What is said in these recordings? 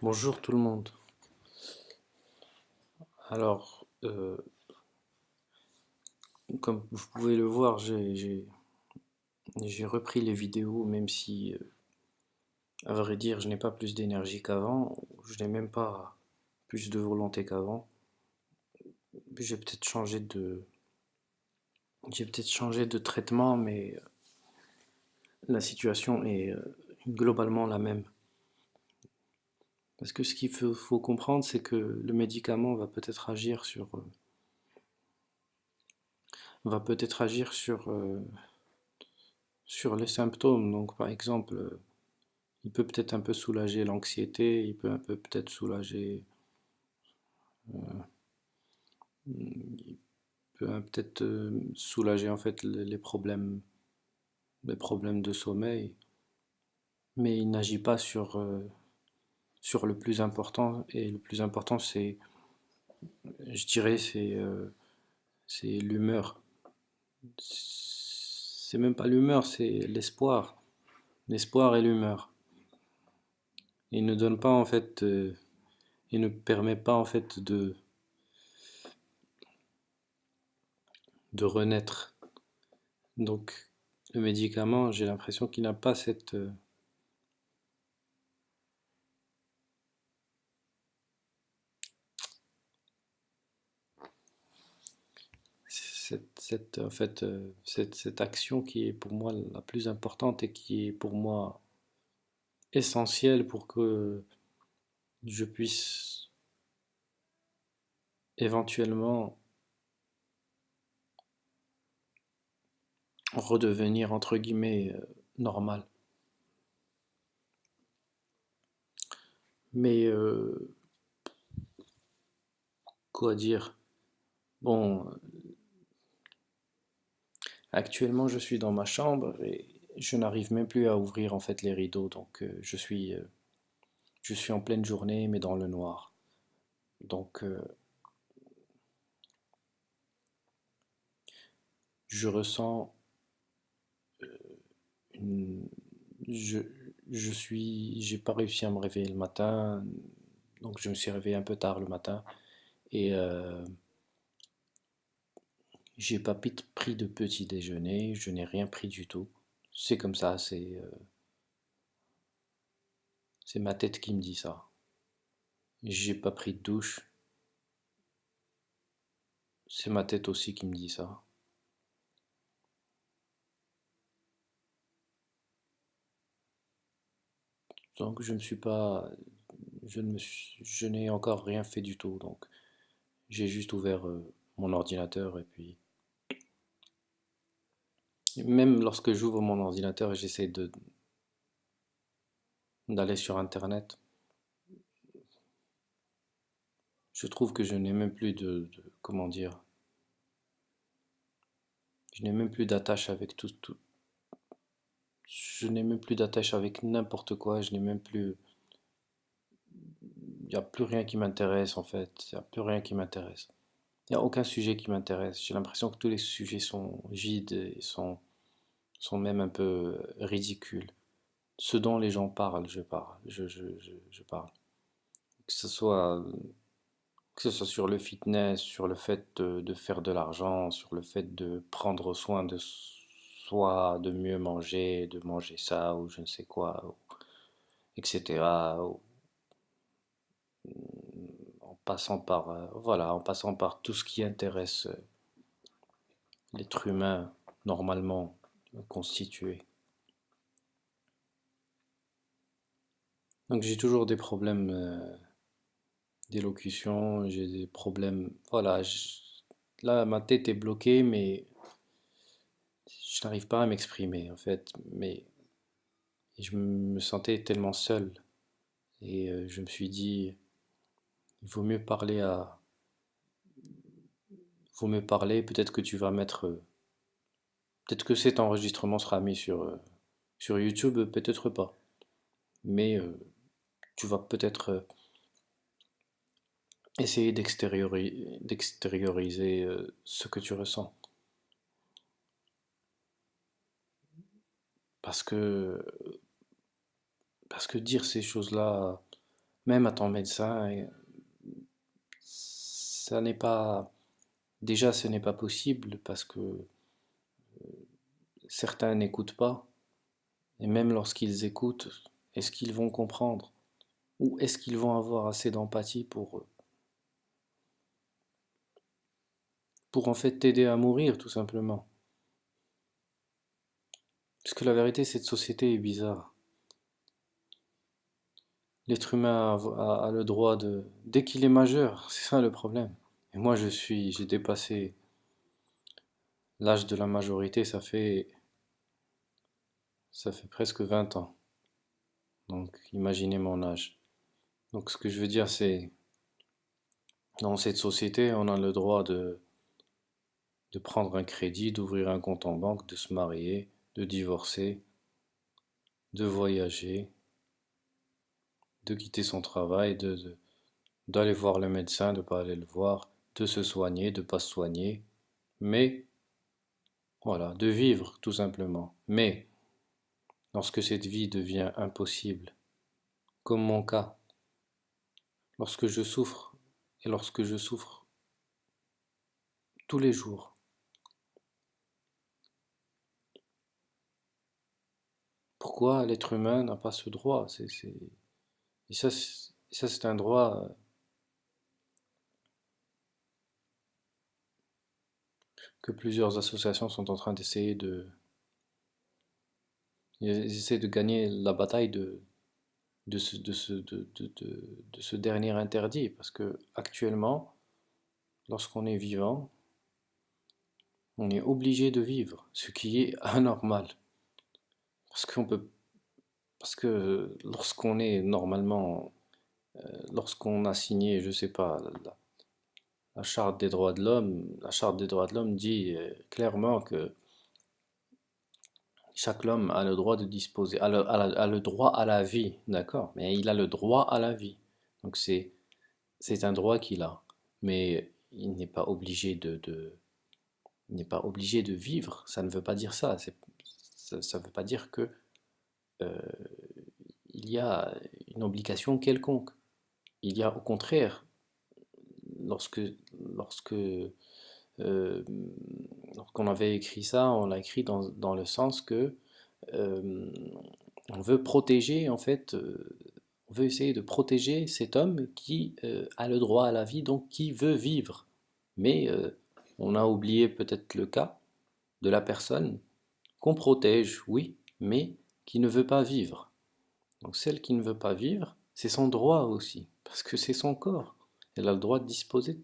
Bonjour tout le monde. Alors, comme vous pouvez le voir, j'ai repris les vidéos, même si, à vrai dire, je n'ai pas plus d'énergie qu'avant, je n'ai même pas plus de volonté qu'avant. J'ai peut-être changé de, j'ai peut-être changé de traitement, mais la situation est globalement la même. Parce que ce qu'il faut comprendre, c'est que le médicament va peut-être agir sur les symptômes. Donc, par exemple, il peut peut-être un peu soulager l'anxiété, il peut un peu peut-être soulager, il peut peut-être soulager en fait les problèmes de sommeil, mais il n'agit pas sur le plus important. Et le plus important, je dirais, c'est l'humeur. C'est même pas l'humeur, c'est l'espoir et l'humeur. Il ne donne pas en fait, il ne permet pas en fait de renaître. Donc, le médicament, j'ai l'impression qu'il n'a pas en fait, cette action qui est pour moi la plus importante et qui est pour moi essentielle pour que je puisse éventuellement redevenir entre guillemets normal. Mais quoi dire? Bon, actuellement je suis dans ma chambre et je n'arrive même plus à ouvrir en fait les rideaux, donc je suis en pleine journée mais dans le noir. Donc je ressens une, je, j'ai pas réussi à me réveiller le matin, donc je me suis réveillé un peu tard le matin et j'ai pas pris de petit déjeuner, je n'ai rien pris du tout. C'est comme ça, c'est ma tête qui me dit ça. J'ai pas pris de douche, c'est ma tête aussi qui me dit ça. Donc je ne suis pas, je n'ai encore rien fait du tout. Donc j'ai juste ouvert mon ordinateur et puis même lorsque j'ouvre mon ordinateur et j'essaie d'aller sur Internet, je trouve que je n'ai même plus comment dire, je n'ai même plus d'attache avec je n'ai même plus d'attache avec n'importe quoi, je n'ai même plus, il n'y a plus rien qui m'intéresse en fait, il n'y a plus rien qui m'intéresse. Il n'y a aucun sujet qui m'intéresse. J'ai l'impression que tous les sujets sont vides et sont même un peu ridicules. Ce dont les gens parlent, je parle, je parle. Que ce soit, que ce soit sur le fitness, sur le fait de faire de l'argent, sur le fait de prendre soin de soi, de mieux manger, de manger ça ou je ne sais quoi, etc. En passant par, voilà, en passant par tout ce qui intéresse l'être humain normalement constitué. Donc j'ai toujours des problèmes d'élocution, j'ai des problèmes, voilà, là ma tête est bloquée, mais je n'arrive pas à m'exprimer en fait, mais je me sentais tellement seul et je me suis dit, il vaut mieux parler vaut mieux parler, peut-être que tu vas mettre, peut-être que cet enregistrement sera mis sur YouTube, peut-être pas, mais tu vas peut-être essayer d'extérioriser ce que tu ressens. Parce que, parce que dire ces choses-là même à ton médecin, ça n'est pas, déjà ce n'est pas possible parce que certains n'écoutent pas, et même lorsqu'ils écoutent, est-ce qu'ils vont comprendre? Ou est-ce qu'ils vont avoir assez d'empathie pour en fait t'aider à mourir tout simplement? Parce que la vérité, cette société est bizarre. L'être humain a le droit de... Dès qu'il est majeur, c'est ça le problème. Et moi, j'ai dépassé l'âge de la majorité, ça fait presque 20 ans. Donc, imaginez mon âge. Donc, ce que je veux dire, c'est, dans cette société, on a le droit de prendre un crédit, d'ouvrir un compte en banque, de se marier, de divorcer, de voyager, de quitter son travail, d'aller voir le médecin, de ne pas aller le voir, de se soigner, de ne pas se soigner, mais voilà, de vivre tout simplement. Mais lorsque cette vie devient impossible, comme mon cas, lorsque je souffre, et lorsque je souffre tous les jours, pourquoi l'être humain n'a pas ce droit? Et ça, c'est un droit que plusieurs associations sont en train d'essayer ils essaient de gagner la bataille de ce dernier interdit. Parce que actuellement, lorsqu'on est vivant, on est obligé de vivre, ce qui est anormal. Parce qu'on peut, parce que lorsqu'on est normalement, lorsqu'on a signé, je sais pas, la charte des droits de l'homme, la charte des droits de l'homme dit clairement que chaque homme a le droit de disposer, a le droit à la vie, d'accord? Mais il a le droit à la vie. Donc c'est un droit qu'il a. Mais il n'est pas obligé il n'est pas obligé de vivre. Ça ne veut pas dire ça. Ça ne veut pas dire que euh, il y a une obligation quelconque. Il y a au contraire, lorsque, lorsque, euh, lorsqu'on avait écrit ça, on l'a écrit dans le sens que euh, on veut protéger, en fait, on veut essayer de protéger cet homme qui a le droit à la vie, donc qui veut vivre. Mais on a oublié peut-être le cas de la personne qu'on protège, oui, mais qui ne veut pas vivre. Donc celle qui ne veut pas vivre, c'est son droit aussi, parce que c'est son corps. Elle a le droit de disposer,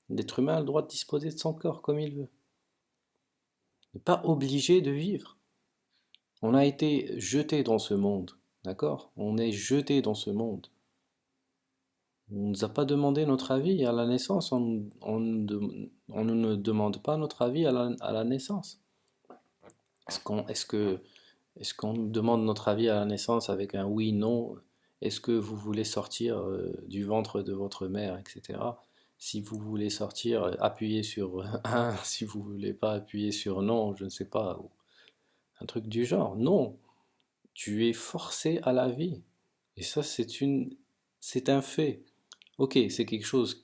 l'être humain a le droit de disposer de son corps comme il veut. Il n'est pas obligé de vivre. On a été jeté dans ce monde, d'accord? On est jeté dans ce monde. On ne nous a pas demandé notre avis à la naissance, on ne demande pas notre avis à la naissance. Est-ce qu'on nous demande notre avis à la naissance avec un oui, non? Est-ce que vous voulez sortir du ventre de votre mère, etc. Si vous voulez sortir, appuyez sur un, si vous voulez pas, appuyez sur non, je ne sais pas, ou un truc du genre. Non, tu es forcé à la vie. Et ça, c'est un fait. Ok, c'est quelque chose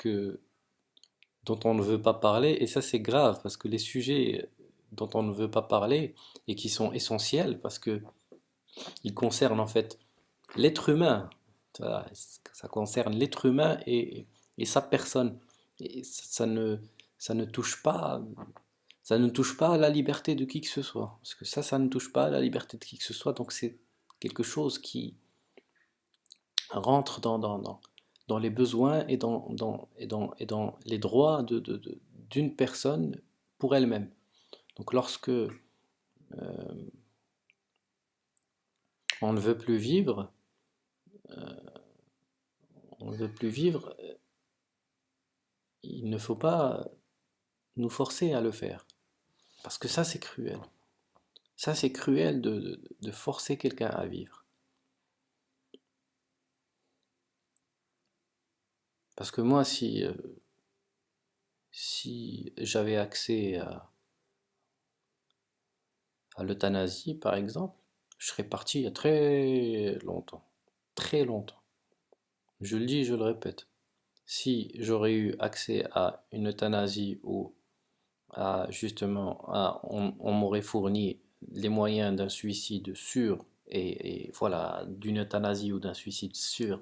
dont on ne veut pas parler, et ça c'est grave, parce que les sujets dont on ne veut pas parler, et qui sont essentiels, parce que ils concernent en fait l'être humain, ça, ça concerne l'être humain et sa personne, et ça ne touche pas, ça ne touche pas à la liberté de qui que ce soit, parce que ça ne touche pas à la liberté de qui que ce soit, donc c'est quelque chose qui rentre dans les besoins et dans les droits d'une personne pour elle-même. Donc lorsque on ne veut plus vivre, on ne veut plus vivre, il ne faut pas nous forcer à le faire. Parce que ça, c'est cruel. Ça, c'est cruel de forcer quelqu'un à vivre. Parce que moi, si j'avais accès à l'euthanasie, par exemple, je serais parti il y a très longtemps. Très longtemps. Je le dis, je le répète. Si j'aurais eu accès à une euthanasie ou on m'aurait fourni les moyens d'un suicide sûr et voilà, d'une euthanasie ou d'un suicide sûr,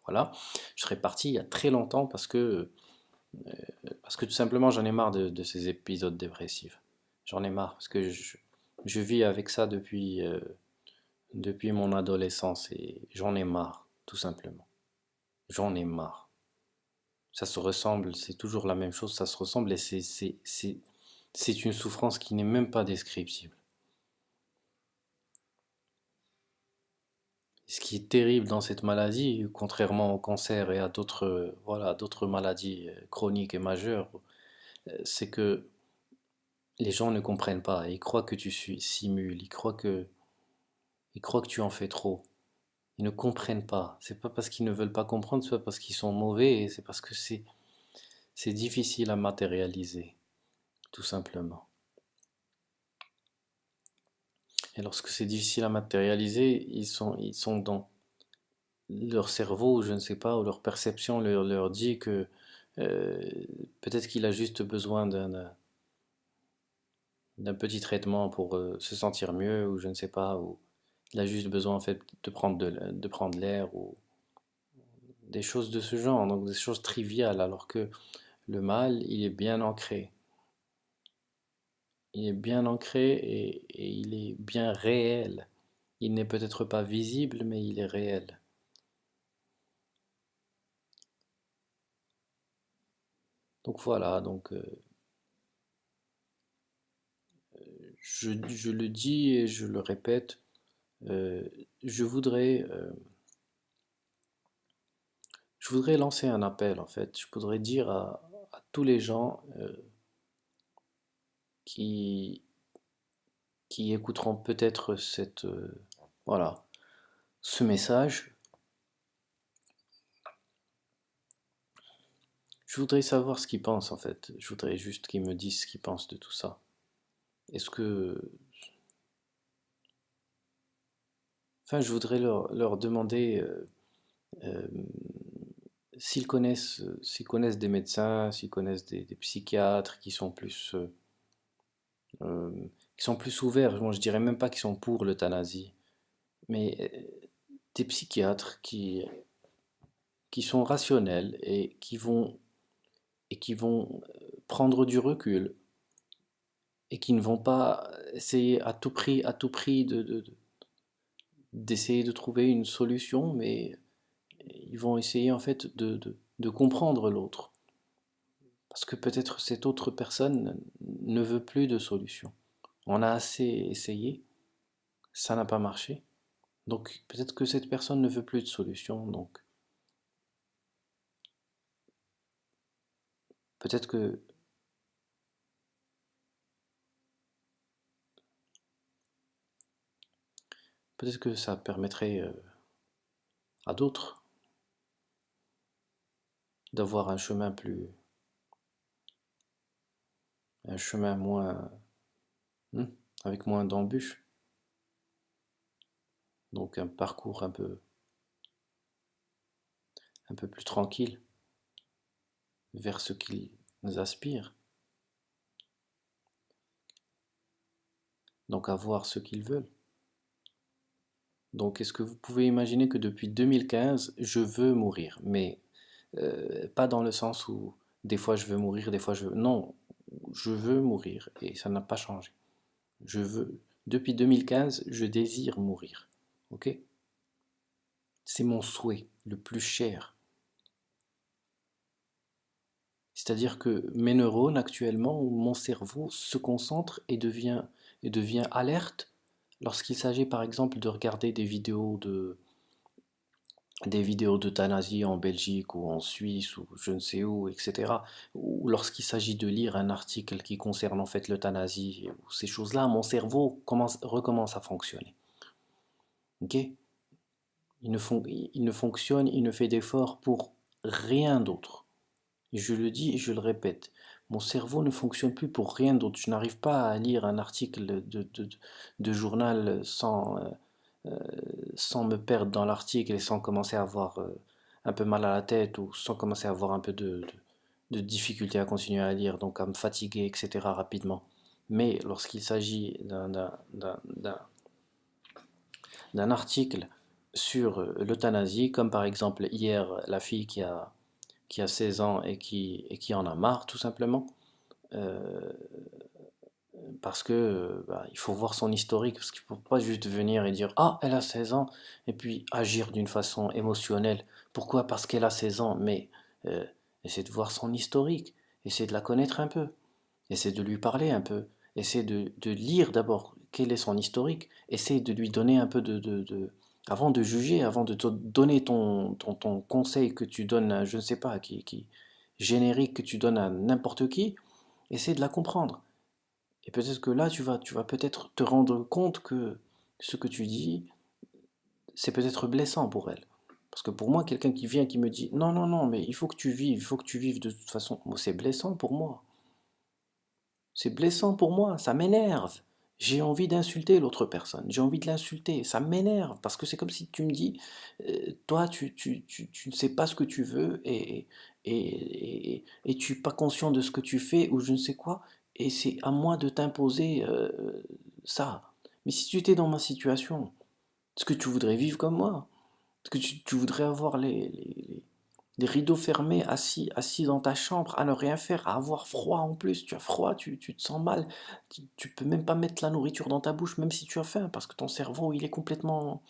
voilà, je serais parti il y a très longtemps parce que tout simplement j'en ai marre de ces épisodes dépressifs. J'en ai marre parce que je vis avec ça depuis mon adolescence et j'en ai marre, tout simplement. J'en ai marre. Ça se ressemble, c'est toujours la même chose, ça se ressemble et c'est une souffrance qui n'est même pas descriptible. Ce qui est terrible dans cette maladie, contrairement au cancer et à d'autres maladies chroniques et majeures, c'est que les gens ne comprennent pas. Ils croient que simules, ils croient que tu en fais trop. Ils ne comprennent pas. C'est pas parce qu'ils ne veulent pas comprendre, c'est pas parce qu'ils sont mauvais, c'est parce que c'est difficile à matérialiser, tout simplement. Et lorsque c'est difficile à matérialiser, ils sont dans leur cerveau, je ne sais pas, ou leur perception leur dit que euh, peut-être qu'il a juste besoin d'un petit traitement pour se sentir mieux, ou je ne sais pas, ou il a juste besoin en fait de prendre l'air, ou des choses de ce genre, donc des choses triviales, alors que le mal, il est bien ancré. Il est bien ancré et il est bien réel. Il n'est peut-être pas visible, mais il est réel. Donc voilà, je le dis et je le répète, euh, je voudrais, euh, je voudrais lancer un appel en fait. Je voudrais dire à tous les gens qui, qui écouteront peut-être voilà, ce message. Je voudrais savoir ce qu'ils pensent en fait. Je voudrais juste qu'ils me disent ce qu'ils pensent de tout ça. Est-ce que, enfin, je voudrais leur demander euh, s'ils connaissent des médecins, s'ils connaissent des psychiatres euh, qui sont plus ouverts. Moi, je dirais même pas qu'ils sont pour l'euthanasie, mais des psychiatres qui sont rationnels et qui vont prendre du recul et qui ne vont pas essayer à tout prix d'essayer de trouver une solution, mais ils vont essayer en fait de comprendre l'autre. Parce que peut-être cette autre personne ne veut plus de solution. On a assez essayé, ça n'a pas marché. Donc peut-être que cette personne ne veut plus de solution. Donc peut-être que peut-être que ça permettrait à d'autres d'avoir un chemin moins, hmm, avec moins d'embûches. Donc un parcours un peu plus tranquille vers ce qu'ils aspirent. Donc à voir ce qu'ils veulent. Donc est-ce que vous pouvez imaginer que depuis 2015, je veux mourir, mais pas dans le sens où des fois je veux mourir, des fois je veux... Non, je veux mourir et ça n'a pas changé. Je veux, depuis 2015, je désire mourir. Ok? C'est mon souhait le plus cher. C'est-à-dire que mes neurones actuellement, mon cerveau se concentre et devient alerte lorsqu'il s'agit par exemple de regarder des vidéos d'euthanasie en Belgique ou en Suisse ou je ne sais où, etc. Ou lorsqu'il s'agit de lire un article qui concerne en fait l'euthanasie ou ces choses-là, mon cerveau recommence à fonctionner. Ok? Il ne fonctionne, il ne fait d'effort pour rien d'autre. Et je le dis et je le répète, mon cerveau ne fonctionne plus pour rien d'autre. Je n'arrive pas à lire un article de journal sans me perdre dans l'article et sans commencer à avoir un peu mal à la tête ou sans commencer à avoir un peu de difficulté à continuer à lire, donc à me fatiguer, etc. rapidement. Mais lorsqu'il s'agit d'un article sur l'euthanasie, comme par exemple hier la fille qui a 16 ans et qui en a marre tout simplement, euh, parce que bah, il faut voir son historique, parce qu'il ne faut pas juste venir et dire ah elle a 16 ans et puis agir d'une façon émotionnelle. Pourquoi? Parce qu'elle a 16 ans, mais euh, essaie de voir son historique, essaie de la connaître un peu, essaie de lui parler un peu, essaie de lire d'abord quel est son historique, essaie de lui donner un peu avant de juger, avant de te donner ton conseil que tu donnes, à, je ne sais pas, générique que tu donnes à n'importe qui, essaie de la comprendre. Et peut-être que là, tu vas peut-être te rendre compte que ce que tu dis, c'est peut-être blessant pour elle. Parce que pour moi, quelqu'un qui vient qui me dit non, non, non, mais il faut que tu vives de toute façon, moi, c'est blessant pour moi. C'est blessant pour moi, ça m'énerve. J'ai envie d'insulter l'autre personne, j'ai envie de l'insulter, ça m'énerve parce que c'est comme si tu me dis, toi tu ne sais pas ce que tu veux et tu n'es pas conscient de ce que tu fais ou je ne sais quoi, et c'est à moi de t'imposer ça. Mais si tu étais dans ma situation, est-ce que tu voudrais vivre comme moi? Est-ce que tu voudrais avoir des rideaux fermés, assis dans ta chambre, à ne rien faire, à avoir froid en plus. Tu as froid, tu te sens mal. Tu peux même pas mettre la nourriture dans ta bouche, même si tu as faim, parce que ton cerveau, il est complètement...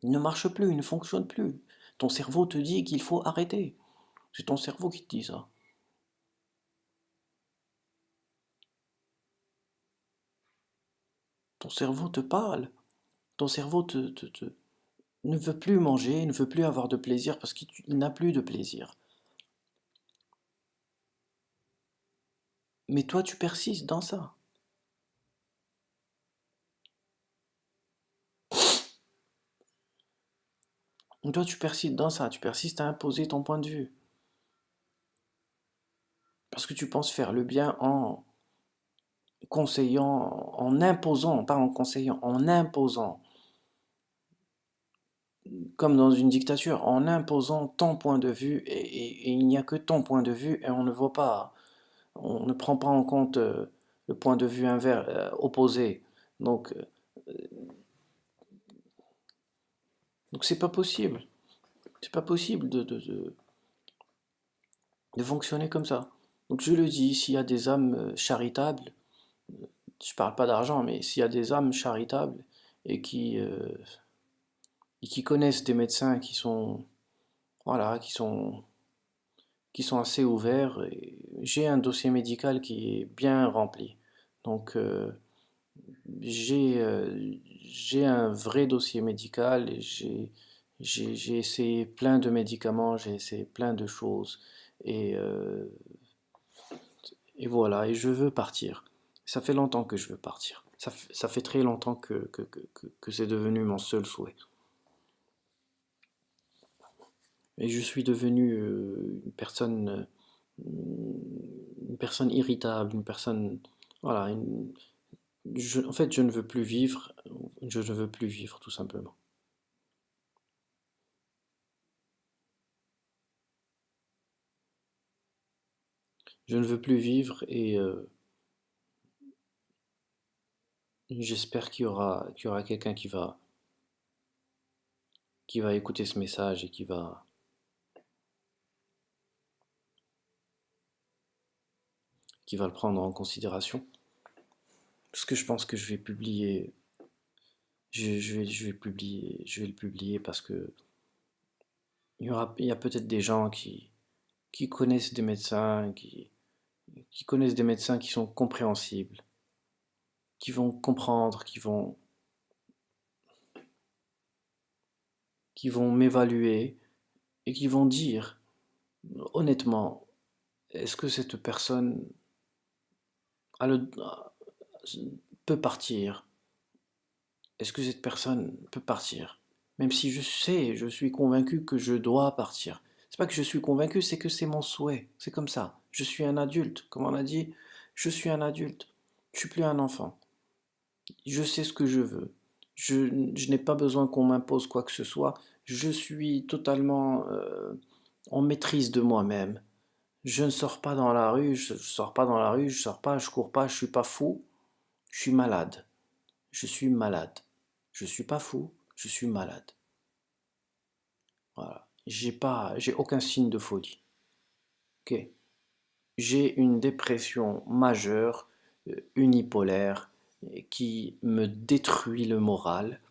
Il ne marche plus, il ne fonctionne plus. Ton cerveau te dit qu'il faut arrêter. C'est ton cerveau qui te dit ça. Ton cerveau te parle. Ton cerveau ne veut plus manger, ne veut plus avoir de plaisir parce qu'il n'a plus de plaisir. Mais toi, tu persistes dans ça. Toi, tu persistes dans ça. Tu persistes à imposer ton point de vue. Parce que tu penses faire le bien en conseillant, en imposant, pas en conseillant, en imposant, comme dans une dictature, en imposant ton point de vue, et il n'y a que ton point de vue, et on ne voit pas, on ne prend pas en compte le point de vue opposé. Donc, donc c'est pas possible. C'est pas possible de fonctionner comme ça. Donc je le dis, s'il y a des âmes charitables, je parle pas d'argent, mais s'il y a des âmes charitables et et qui connaissent des médecins qui sont, voilà, qui sont assez ouverts. J'ai un dossier médical qui est bien rempli. Donc, j'ai un vrai dossier médical et j'ai essayé plein de médicaments, j'ai essayé plein de choses. Et, euh, et voilà, et je veux partir. Ça fait longtemps que je veux partir. Ça fait très longtemps que c'est devenu mon seul souhait. Et je suis devenu une personne irritable, une personne, voilà, en fait, je ne veux plus vivre, je ne veux plus vivre, tout simplement. Je ne veux plus vivre et j'espère qu'il y aura quelqu'un qui va écouter ce message et qui va le prendre en considération. Parce que je pense que je vais publier, je vais le publier parce que il y a peut-être des gens qui connaissent des médecins, qui connaissent des médecins qui sont compréhensibles, qui vont comprendre, qui vont m'évaluer et qui vont dire, honnêtement, est-ce que cette personne a peut partir? Est-ce que cette personne peut partir? Même si je sais, je suis convaincu que je dois partir. C'est pas que je suis convaincu, c'est que c'est mon souhait. C'est comme ça. Je suis un adulte, comme on a dit, je suis un adulte. Je suis plus un enfant. Je sais ce que je veux. Je n'ai pas besoin qu'on m'impose quoi que ce soit. Je suis totalement en maîtrise de moi-même. Je ne sors pas dans la rue, je sors pas dans la rue, je sors pas, je cours pas, je suis pas fou, je suis malade. Je suis malade. Je suis pas fou, je suis malade. Voilà. J'ai aucun signe de folie. Ok. J'ai une dépression majeure, unipolaire, qui me détruit le moral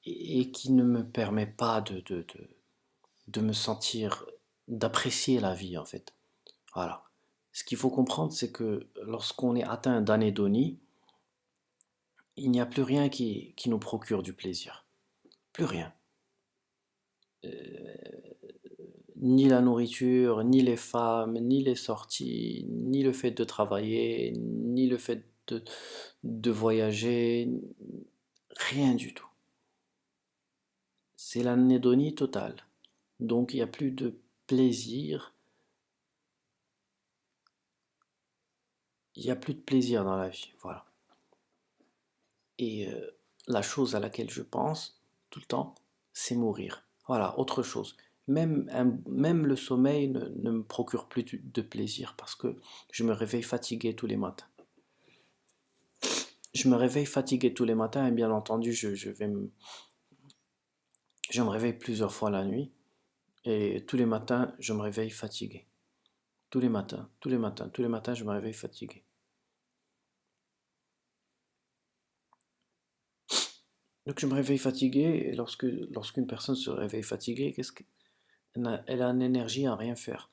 et qui ne me permet pas de me sentir, d'apprécier la vie en fait. Voilà. Ce qu'il faut comprendre, c'est que lorsqu'on est atteint d'anédonie, il n'y a plus rien qui nous procure du plaisir. Plus rien. Ni la nourriture, ni les femmes, ni les sorties, ni le fait de travailler, ni le fait de voyager, rien du tout. C'est l'anédonie totale. Donc il n'y a plus de plaisir, il n'y a plus de plaisir dans la vie. Voilà. Et la chose à laquelle je pense tout le temps, c'est mourir. Voilà, autre chose. Même le sommeil ne me procure plus de plaisir parce que je me réveille fatigué tous les matins. Je me réveille fatigué tous les matins et bien entendu, je me réveille plusieurs fois la nuit et tous les matins, je me réveille fatigué. Tous les matins, tous les matins, tous les matins, je me réveille fatigué. Donc je me réveille fatigué et lorsqu'une personne se réveille fatiguée, elle a une énergie à rien faire.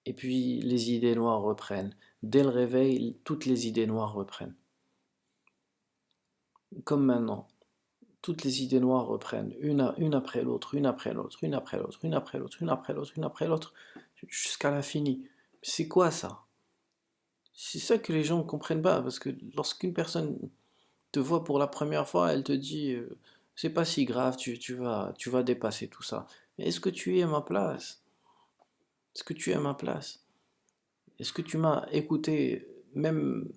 Et puis les idées noires reprennent. Dès le réveil, toutes les idées noires reprennent. Comme maintenant, toutes les idées noires reprennent, une après l'autre, une après l'autre, une après l'autre, une après l'autre, une après l'autre, une après l'autre, jusqu'à l'infini. C'est quoi ça? C'est ça que les gens ne comprennent pas, parce que lorsqu'une personne te voit pour la première fois, elle te dit c'est pas si grave, tu vas dépasser tout ça. Mais est-ce que tu es à ma place? Est-ce que tu es à ma place? Est-ce que tu m'as écouté même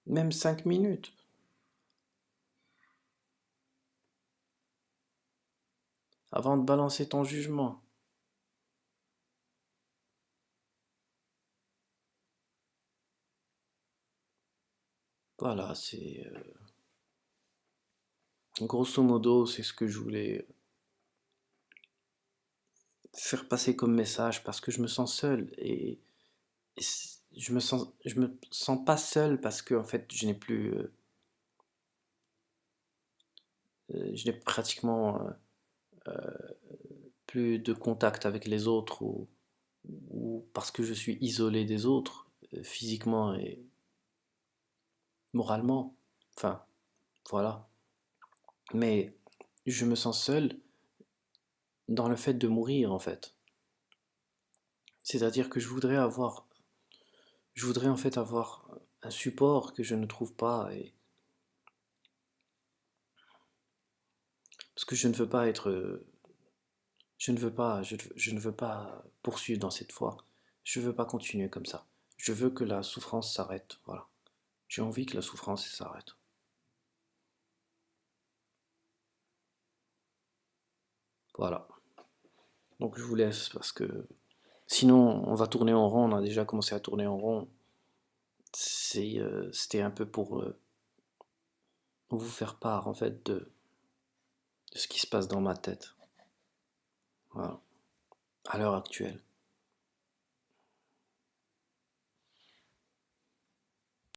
5 minutes avant de balancer ton jugement? Voilà, c'est grosso modo, c'est ce que je voulais faire passer comme message parce que je me sens seul et je me sens pas seul parce que en fait, je n'ai pratiquement plus de contact avec les autres ou parce que je suis isolé des autres physiquement et moralement. Enfin, voilà. Mais je me sens seul dans le fait de mourir en fait. C'est-à-dire que je voudrais en fait avoir un support que je ne trouve pas et parce que je ne veux pas être, je ne veux pas poursuivre dans cette voie. Je veux pas continuer comme ça. Je veux que la souffrance s'arrête. Voilà. J'ai envie que la souffrance s'arrête. Voilà. Donc je vous laisse parce que sinon on va tourner en rond. On a déjà commencé à tourner en rond. C'était un peu pour vous faire part en fait de ce qui se passe dans ma tête. Voilà. À l'heure actuelle.